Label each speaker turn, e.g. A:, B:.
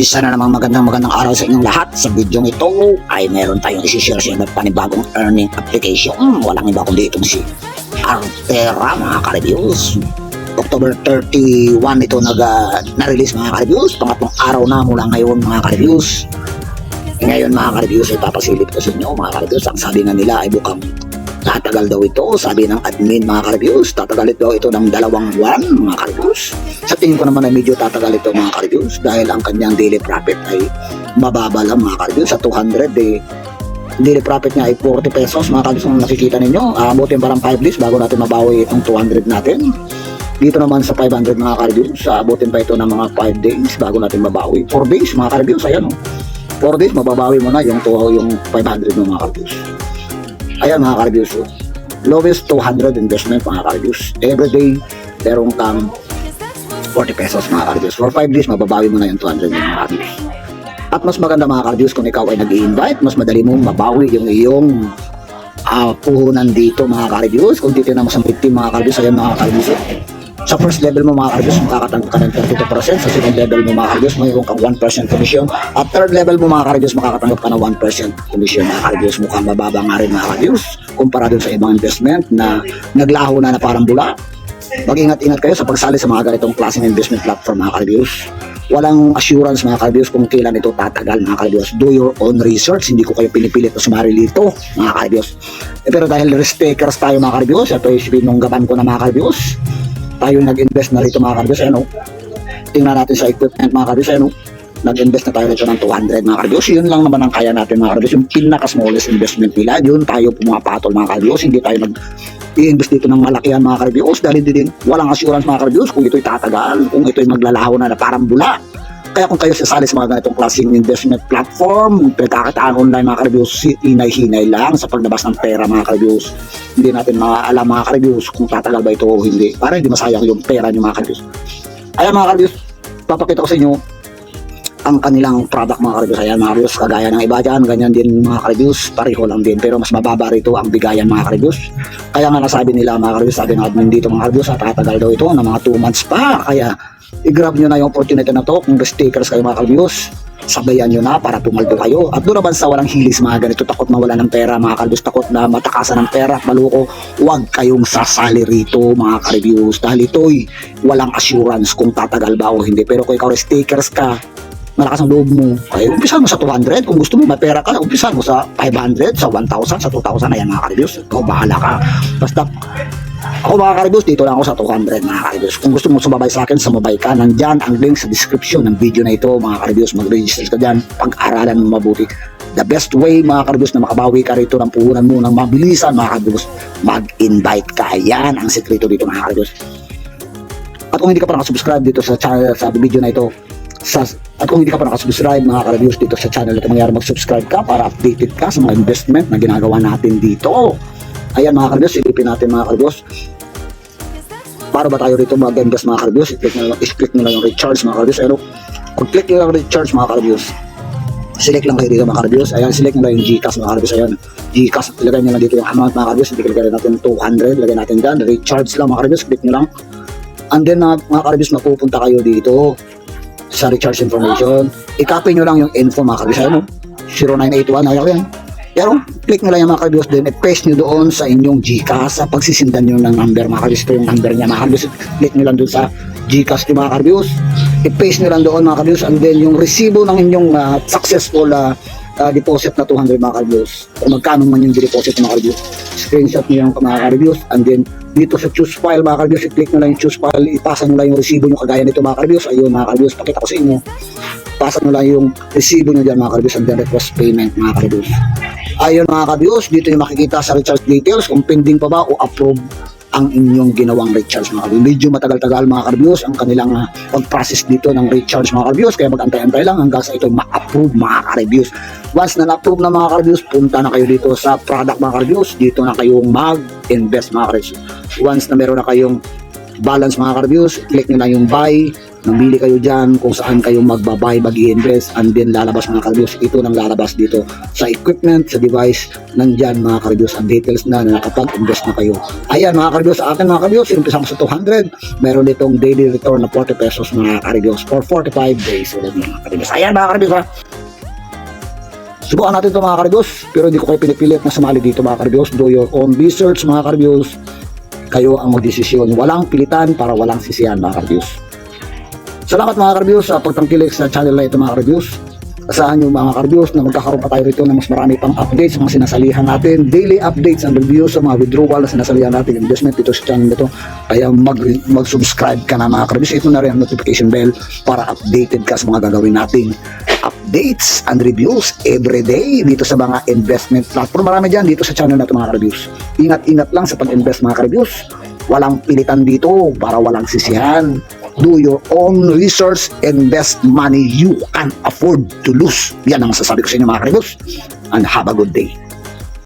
A: Isa na namang magandang araw sa inyong lahat. Sa video ito ay meron tayong isi-share sa inyo panibagong earning application. Walang iba kundi itong si Artera mga ka-reviews. October 31 ito na-release mga ka-reviews. Pangatlong araw na mula ngayon mga ka-reviews. Ngayon mga ka-reviews ay papasilip ko sa inyo mga ka-reviews. Ang sabi nga nila ay bukang tatagal daw ito, sabi ng admin mga ka-reviews. Tatagal daw ito ng 2 buwan mga ka-reviews. Sa tingin ko naman ay medyo tatagal ito mga ka-reviews dahil ang kanyang daily profit ay mababa lang mga ka-reviews. Sa 200 daily profit niya ay 40 pesos mga ka-reviews. Kung nakikita ninyo, abutin parang 5 days bago natin mabawi itong 200 natin. Dito naman sa 500 mga ka-reviews, abutin pa ito ng mga 5 days bago natin mabawi. 4 days mga ka-reviews, ayan o. 4 days mababawi mo na yung 500 mo mga ka-reviews. Ayan mga ka-reviews, lowest 200 investment mga ka-reviews. Everyday, meron kang 40 pesos mga ka-reviews. For 5 days, mababawi mo na yung 200 mga ka-reviews. At mas maganda mga ka-reviews kung ikaw ay nag-i-invite, mas madali mong mabawi yung iyong puhunan dito mga ka-reviews. Kung titignan mo sa victim mga ka-reviews, ayan mga ka-reviews. Sa first level mo mga ka-reviews, makakatanggap ka ng 32%. Sa second level mo mga ka-reviews, mayroon kang 1% commission. At third level mo mga ka-reviews, makakatanggap ka ng 1% commission mga ka-reviews. Mukhang mababa nga rin mga ka-reviews kumpara dun sa ibang investment na naglaho na parang bula. Mag-ingat-ingat kayo sa pagsali sa mga ganitong klaseng investment platform mga ka-reviews. Walang assurance mga ka-reviews kung kailan ito tatagal mga ka-reviews. Do your own research. Hindi ko kayo pinipilit na sumari dito mga ka-reviews. Pero dahil risk takers tayo mga ka-reviews, ito ay binunggaban ko na mga ka-reviews. Tayo nag-invest na rito mga ka-reviews. Ano? Tingnan natin sa equipment mga ka-reviews. Ano? Nag-invest na tayo rito ng 200 mga ka-reviews. Yun lang naman ang kaya natin mga ka-reviews. Yung pinaka-smallest investment nila. Yun tayo pumapatol mga ka-reviews. Hindi tayo i-invest dito ng malakihan mga ka-reviews. Dahil din walang assurance mga ka-reviews kung ito'y tatagal. Kung ito'y maglalaho na parang bula. Kaya kung kayo sasali sa mga ganitong klaseng investment platform, pinagkakataan online mga ka-reviews, hinay-hinay lang sa paglabas ng pera mga ka-reviews. Hindi natin maalam mga ka-reviews kung tatagal ba ito o hindi. Para hindi masayang yung pera nyo mga ka-reviews. Ayan mga ka-reviews, papakita ko sa inyo ang kanilang product mga ka-reviews. Ayan mga ka-reviews, kagaya ng iba dyan, ganyan din mga ka-reviews, pareho lang din. Pero mas mababa rito ang bigayan mga ka-reviews. Kaya nga nasabi nila mga ka-reviews, sabi ng admin dito mga ka-reviews, tatagal daw ito ng mga 2 months pa. Kaya i-grab nyo na yung opportunity na to. Kung risk takers kayo mga ka-reviews, sabayan nyo na para pumaldo kayo. At doon naman sa walang hilis mga ganito, takot mawala ng pera mga ka-reviews, takot na matakasan ng pera at maluko, huwag kayong sasali rito mga ka-reviews. Dahil ito'y walang assurance kung tatagal ba o hindi. Pero kung ikaw risk takers ka, malakas ang loob mo, ay umpisan mo sa 200. Kung gusto mo may pera ka, umpisan mo sa 500, sa 1,000, sa 2,000. Ayan mga ka-reviews, ikaw bahala ka. Basta ako mga ka-reviews, dito lang ako sa 200 mga ka-reviews. Kung gusto mo sumabay sa akin, sumabay ka. Nandyan ang link sa description ng video na ito mga ka-reviews. Mag-register ka dyan, pag-aralan mo mabuti. The best way mga ka-reviews na makabawi ka rito ng puhunan mo ng mabilisan mga ka-reviews, mag-invite ka. Yan ang sekreto dito mga ka-reviews. At kung hindi ka pa nakasubscribe dito sa channel, sa video na ito, at kung hindi ka pa nakasubscribe mga ka-reviews dito sa channel ito, mangyari mag-subscribe ka para updated ka sa mga investment na ginagawa natin dito. Ayan mga ka-reviews, silipin natin mga ka-reviews. Para ba tayo rito mag-invest mga ka-reviews? I-click nyo lang yung recharge mga ka-reviews. Ano? Kung click nyo lang recharge mga ka-reviews, select lang kayo dito mga ka-reviews. Ayan, select nyo lang yung Gcash mga ka-reviews. Ayan, Gcash, ilagay nyo lang dito yung amount mga ka-reviews. Ilagay natin 200, ilagay natin dyan. Recharge lang mga ka-reviews, click nyo lang. And then mga ka-reviews, mapupunta kayo dito sa recharge information. I-copy nyo lang yung info mga ka-reviews. Ayan, 0981, ayaw yan. Pero click nyo lang yung mga ka-reviews din, i-paste nyo doon sa inyong Gcash sa pagsisindan nyo ng number mga ka-reviews. Ito yung number niya mga ka-reviews. Click nyo lang doon sa Gcash nyo mga ka-reviews, i-paste nyo lang doon mga ka-reviews, and then yung resibo ng inyong successful deposit na 200 mga ka-reviews, kung magkano man yung deposit mga ka-reviews, screenshot nyo yung mga ka-reviews, and then dito sa choose file mga ka-reviews, i-click nyo lang yung choose file, ipasa nyo lang yung resibo nyo kagaya nito mga ka-reviews. Ayun mga ka-reviews, pakita ko sa inyo, pasa nyo lang yung resibo nyo dyan mga ka-reviews, and then request payment mga ka-reviews. Ayun mga ka-reviews, dito yung makikita sa recharge details kung pending pa ba o approve ang inyong ginawang recharge mga ka-reviews. Medyo matagal-tagal mga ka-reviews ang kanilang pag-process dito ng recharge mga ka-reviews, kaya mag-antay-antay lang hanggang sa ito ma-approve mga ka-reviews. Once na na-approve na mga ka-reviews, punta na kayo dito sa product mga ka-reviews, dito na kayong mag-invest mga ka-reviews. Once na meron na kayong balance mga ka-reviews, click nyo lang yung buy, Namili kayo dyan kung saan kayo magbabay, mag-i-invest, and then lalabas mga ka-reviews. Ito nang lalabas dito sa equipment, sa device, nandyan mga ka-reviews, ang details na nakapag-invest na kayo. Ayan mga ka-reviews, sa akin mga ka-reviews, inumpisa ko sa 200, meron ditong daily return na 40 pesos mga ka-reviews for 45 days ulit mga ka-reviews. Ayan mga ka-reviews ha. Subukan natin ito mga ka-reviews, pero hindi ko kayo pinipilit na sumali dito mga ka-reviews. Do your own research mga ka-reviews. Kayo ang magdesisyon. Walang pilitan para walang sisiyan mga ka-reviews. Salamat mga ka-reviews sa pagtangkilik sa channel na ito mga ka-reviews. Asahan nyo mga ka-reviews na magkakaroon pa tayo rito ng mas marami pang updates sa mga sinasalihan natin. Daily updates and reviews sa mga withdrawal na sinasalihan natin. Investment dito sa channel nito. Kaya mag-subscribe ka na mga ka-reviews. Ito na rin ang notification bell para updated ka sa mga gagawin nating updates and reviews everyday dito sa mga investment platform. Marami dyan dito sa channel na ito mga ka-reviews. Ingat-ingat lang sa pag-invest mga ka-reviews. Walang pilitan dito para walang sisihan. Do your own research, invest money you can afford to lose. Yan ang masasabi ko sa inyo mga ka-reviews. And have a good day.